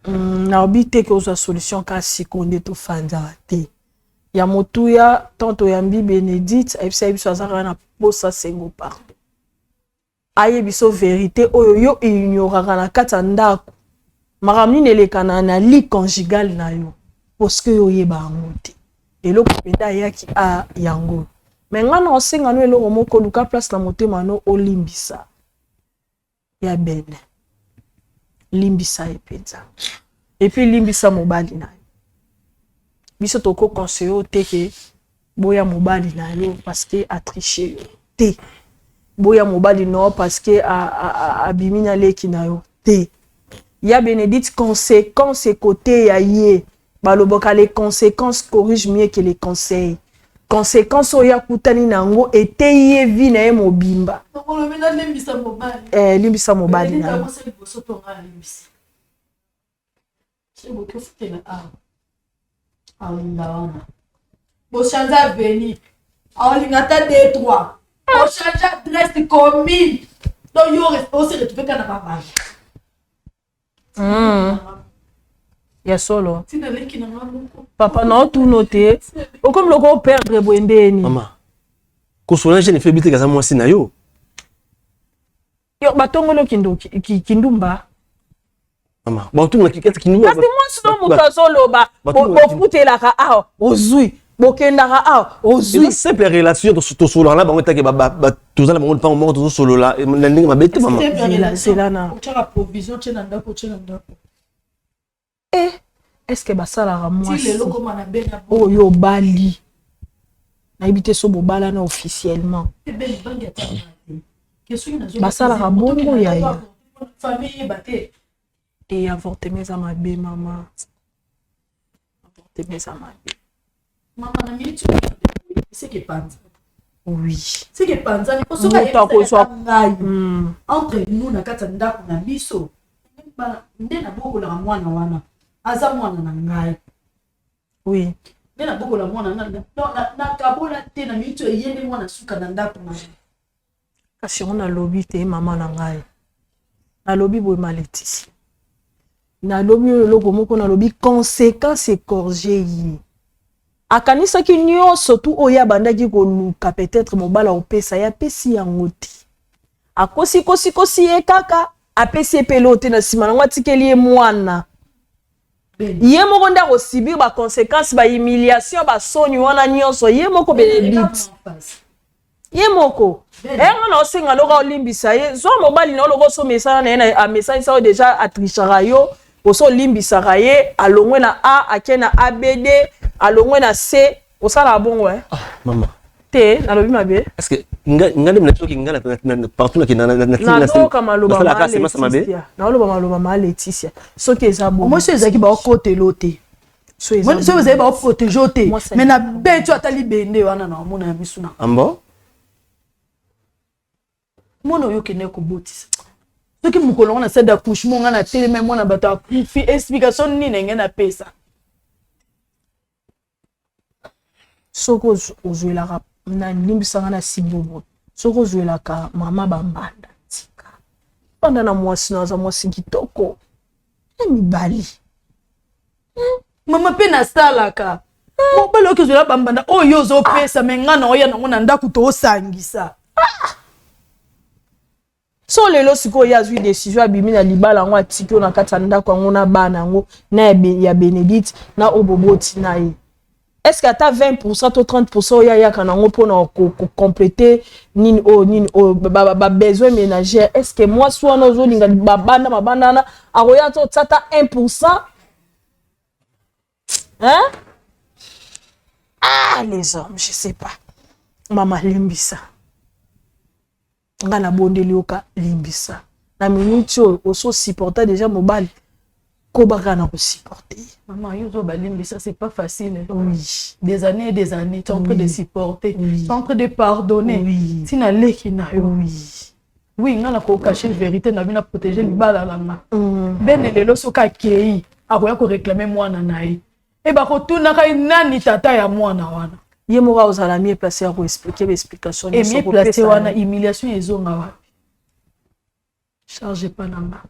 na obité que oza solution ka sikonde to fanda te. Ya motuya tanto yambi Bénédicte ebisa biso azaka na posa sengo pardon. Aye biso vérité oyo yo ignoraka na kata ndako. Maramni nelekana na lit conjugal na yo. Parce que yo yeba ngote. Eloko penda yaki a yango. Mais ngana osenga no eloko moko luka place na motema no olimbisa. Ya bene. Limbisa epenza. Et puis limbisa mobali na yo. Biso toko conseiller teke boya mobali na yo parce que a triché yo. Te. Boya mobali no parce que a bimina leki na yo. Te. Ya Bénédicte conséquences et côté ya yé. Baloboka les conséquences corrigent mieux que les conseils. Conséquences oya kutani nango ete yé vi na ye mobimba. Limbisa mobali na yo. Bon changer avenir. Aolingata D3. Bon changer adresse commune. Donc yo aussi retrouver kana papa. Ya solo. Papa non tout noté. O comme loko perdre boendeni. Maman. Ko solange ne fait bité kaza moi sina yo. Yo batongolo kindumba. Maman, ba otunga kikete kinumba. Kasi moi sino mutazo loba. Bo futela ka a ozui. Bokendaka a ozui. C'est simple relation to solo là bango take ba tozala bango pa mo to solo là na ndenge mabete maman. C'est là na. Ochaka provision tena ndako tena ndako. Est-ce que basala moi si le logo mana bena oh yo bali na ibité so bobala na officiellement basala bongo ya famille baté et avorter mes amabe maman avorter mes amabe maman na minute c'est que panza oui c'est que panza ni koso ka entre nous na kata ndako na biso ndena boko la mwana wana aza mwana na ngai oui ndena boko la mwana na kabola te na minute yende mwana suka na ndako na kasi on a lobby te maman na ngai na lobby boy maletisi na lobby loko moko na lobby conséquences écorgées yi akanisa ki nyo surtout oya bandaki ko luka peut-être mobala opesa ya pesi yango ti akosi kosi e kaka apesi pelote na sima na ngatikeli e mwana ye moko nda ko subir ba conséquences ba humiliation ba soni wana nyonso ye moko Bénédicte ye moko na osenga loko olimbisa ye zo mobali na loko so message na a message ça déjà atrichara yo oso limbisa ye alongwe na A akena ABD alongwe na C osala bongo maman te na lobi mabe est-ce que ngande mna toki ngala partout na kina na toka maloba na loba maloba ma Laetitia soki eza bon moi ezaki ba côté loté so ezaki ba protéger te mais na betu atali bende wana na mona ya misuna ambo mona yo kene ko botisa soki mukolo wana c'est d'accouchement ngana tele même mona bato akufi explication nini ngena pesa soko ozuela na limbisanga na sibobo soko ozuela ka mama bambanda tika panda na mwasi na za mwasi kitoko mibali mama pe na salaka mobali okezela bambanda oyo zo pesa menga na oya nango na ndaku to osangisa so lelo siko ya zwi décision abimi na libala ngo atiki na katanda kwa ngona bana ngo na ya Benedict na oboboti na ye. Est-ce que ata 20% to 30% ya kana ngo pona ko compléter nini ba besoin ménagère? Est-ce que moi soit no zo linga babanda mabandana aroya to tsata 1%? Hein? Ah les hommes, je sais pas. Mama limbisa. Ngana bondeli oka limbisa. Na minute oso supporter déjà mobile. Kobaka na ko supporter. Maman, yo ba limbisa c'est pas facile. Oui. Des années et des années, tu es en train de supporter, tu es en train de pardonner. Oui. Tu n'as leki na yo. Oui. Oui, ngana ko cacher la vérité na bina protéger libala langa. Ben lelo soka kei, akoya ko réclamer mwana nae. Et ba ko tuna kai nani tata ya mwana wana. Ye mora ozala mieux placé à expliquer l'explication. Et mieux placé wana humiliation ezonga wa. Charge pas nanga.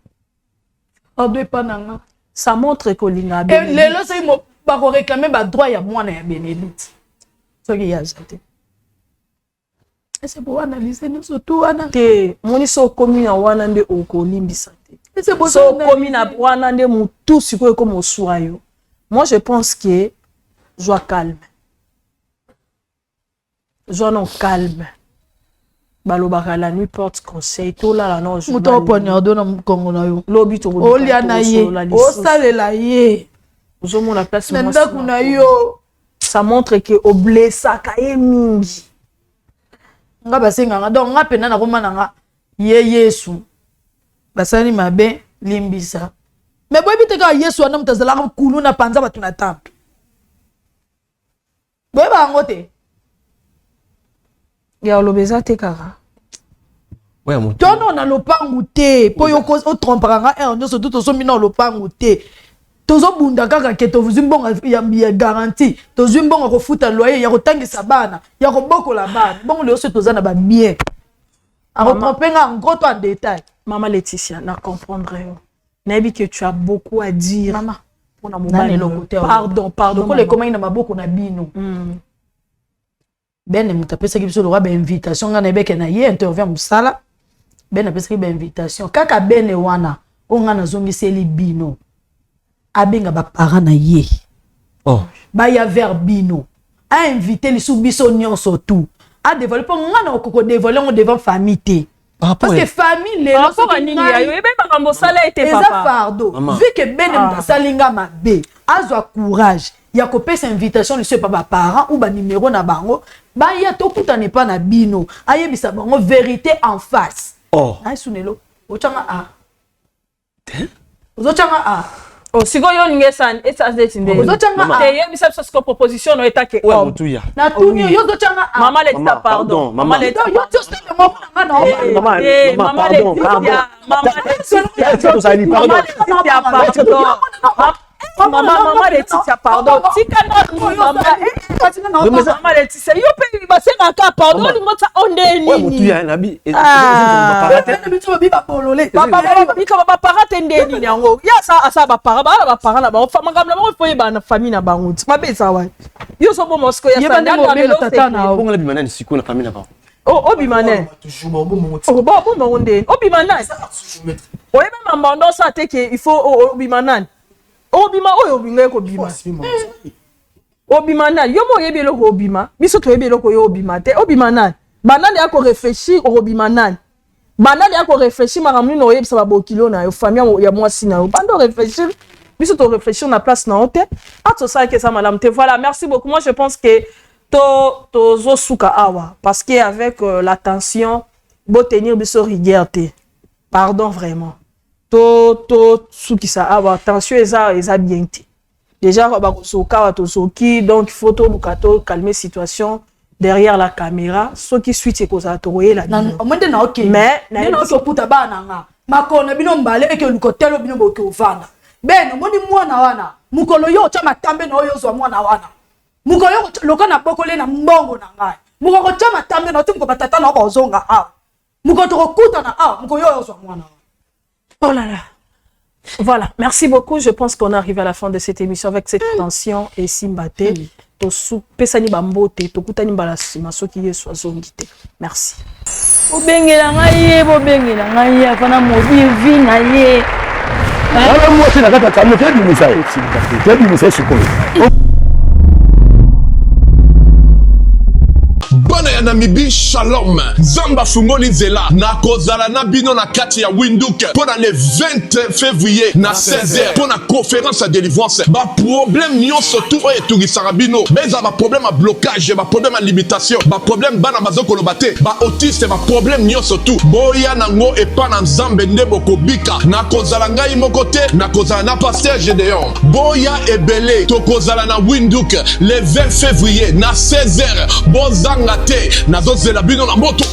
Ordre pas nanga. Ça montre que l'inga et lelo c'est mo ba ko réclamer ba droit ya mwana ya Benedict. So ki ya zate. Et c'est pour analyser nous surtout wana. Te moni so komi na wana nde okolimbisa te. Et c'est pour so komi na wana nde mutu siko comme oswayo. Moi je pense que joie calme. Joie non calme. Balobaka la nuit porte conseil to la non je muto poignardo na Congo na yo lobi to o lia na ye o salela ye ozomo la place nda kuna yo ça montre que o blessa ka ye mingi nga basenga nga donc nga pena na komana nga ye Yesu basani mabe limbisa mais boy biteka Yesu ana mutazala kulu na panza batu na temple boy ba ngote ya olobeza te kaka. Ouais, mon Dieu. Non, on a lopangu te. Po yo ko o trompanga on so tout so mina lopangu te. Tozo bunda kaka ke to vuzimbonga ya garantie. To zimbonga ko futa loyer ya ko tangisa bana, ya ko bokola bana. Bongo le so tozana ba bien. A retrompenga en gros toi en détail. Maman Laetitia, na comprendre. Nabi que tu as beaucoup à dire. Maman. Pour na mobile. Pardon. Ko le comment ina maboko na bino. Ben me tapé ça qui biso le roi invitation ngana beke na ye intervient musala ben na pesa ki invitation kaka ben wana o ngana zongiseli bino abenga ba parents na ye ba ya vers bino a inviter les subiso nyonso tout a développer ngana okoko développer devant famille parce que famille les loso nini ayo ebe makambo sala était papa eza fardo vu que ben salinga mabe azwa courage ya ko pesa invitation le pas ba parents ou ba numéro na bango ba ya to kutane pa na bino ayebisa bango vérité en face ay sunelo ochanga a ozochanga a o sigo yo ningesan esa zetinde ozochanga te yebisa biso proposition no etake ouais mutuya na tunyo yo ozochanga a maman Laetitia pardon maman Laetitia yo just le moment na maman Laetitia maman Laetitia pardon tika na maman Laetitia yo pe basenga ka pardon limota onde nini mutuya nabi ba parate ndeni yango ya sa ba parent na ba famangam na ba foye ba na famille na bango mabeza wa yo so bo mosko ya sa na tata na ponga bimana ni siku na famille na ba obimane toujours bon monde obimane oyeba mamando sa te ke il faut obimane obima oyo binga ko bima obima nani yo mo yebelo ko obima biso to yebelo ko yo obima te obima nani banani ya ko réfléchir obima nani banani ya ko réfléchir makamni no yebisa ba bokilo na yo famille ya mwasi na yo bando réfléchir biso to réfléchir na place na hote ato ça que ça madame te voilà merci beaucoup moi je pense que to zo suka awa parce que avec l'attention bo tenir biso rigueur te pardon vraiment to suki sa awa attention eza bien te déjà ba ko soka wa to soki donc il faut to bukato calmer situation derrière la caméra ce qui suit ko za to yela monde na OK mais na no so puta bana nga makona bino mbale eke lukotelo bino boke uvana beno moni mwana wana mukolo yo cha matambe na oyo zo mwana wana mukolo yo lokana bokole na mbongo na ngai mukolo cha matambe na tumko batata na ko zonga a mukolo to kuta na a mukolo yo zo mwana. Oh là là. Voilà, merci beaucoup. Je pense qu'on arrive à la fin de cette émission avec cette tension et Simbate. To su pesani bambote, to kutani balasima soki yeso azongite. Merci. Bobengela ngai, bobengela ngai, afana mobile vie na ye. Tala mwasi na kata kame te bimisa ye. Te bimisa sikoyo. Bana ya Namibi Shalom Zamba fungoli nzela na kozala na bino na kati ya Windhoek pendant le 20 février na 16h pour la conférence de délivrance ba problème nyonso tout oyo etungisaka bino beza ba problème à blocage ba problème à limitation ba problème bana bazoko lobate ba autiste ba problème nyonso tout boya nango epa na Nzambe nde bokobika na kozala ngai moko te na kozala na pasteur Gédéon boya ebele to kozala na Windhoek le 20 février na 16h bozanga te nazozela bino na moto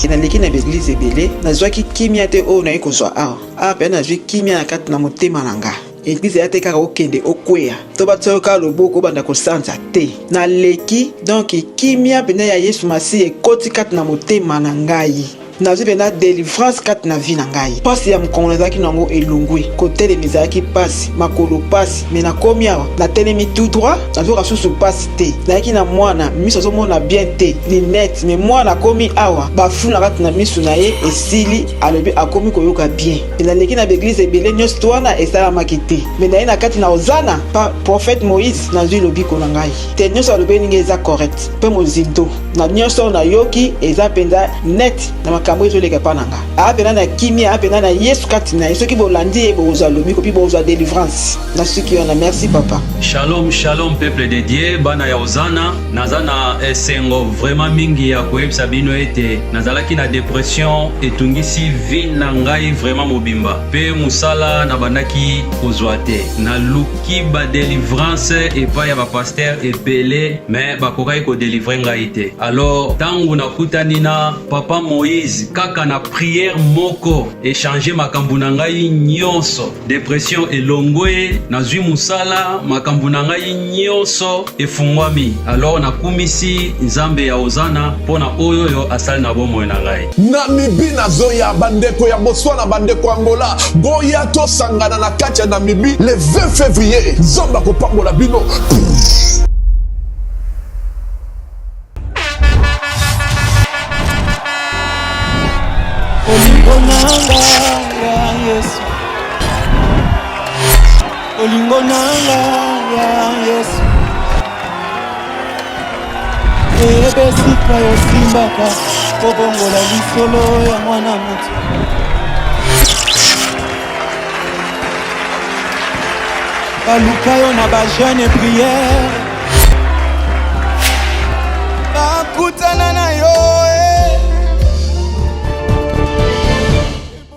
naleki na baeglise ebele nazwaki kimia te oyo naye kozwa awa mpe nazwi kimia na kati na motema na nga eglize ya te kaka okende okweya to batsoyoka loboko obanda kosanza te naleki donk kimia mpena ya yesu masihi ekoti kati na motema na ngai nazwi mpena délivrance kati na vie na ngai mpasi ya mokongo nazalaki nango elongwe kotelemi ezalaki mpasi makolo mpasi me nakomi awa natelemi tout droit nazoka susu mpasi te nayaki na mwana miso azomona bien te linete me mwana akomi awa bafula kati na miso na ye esili alobi akomi koyoka bien me naleki na baeglize ebele nyonso to wana esalamaki te me naye na kati na ozana pa prophète moïse nazwi lobiko na ngai te nyonso alobi ndenge eza correct mpe mozindo na nyonso oyo nayoki eza mpenza net na makambo ezoleka pa nanga apena na kimia apena na yesu kati na ye soki bolandi ye bozwa lobiko mpe bozwa délivrance na soki wana merci papa. Shalom shalom peuple de Dieu bana ya ozana naza na esengo vraiment mingi ya koyebisa bino ete nazalaki na dépression etungisi vie na ngai vraiment mobimba mpe mosala na bandaki kozwa te naluki badélivrance epai ya bapaster ebele me bakokaki kodélivre ngai te alors ntango nakutani na papa Moïse kaka na prière moko échanger makambo na ngai nyonso dépression elongwe nazwi musala makambo na ngai nyonso efungwami alors nakumisi Nzambe ya ozana pona oyo asali na bomoi na ngai Namibi nazoya bandeko ya Botswana bandeko ya Angola boya tosangana na kati ya Namibi le 20 février Nzambe akopambola bino olingo nanga ya yesu ebesika yosimbaka kobongola lisolo ya mwana moto baluka yo na bajeune prière bakutana na yo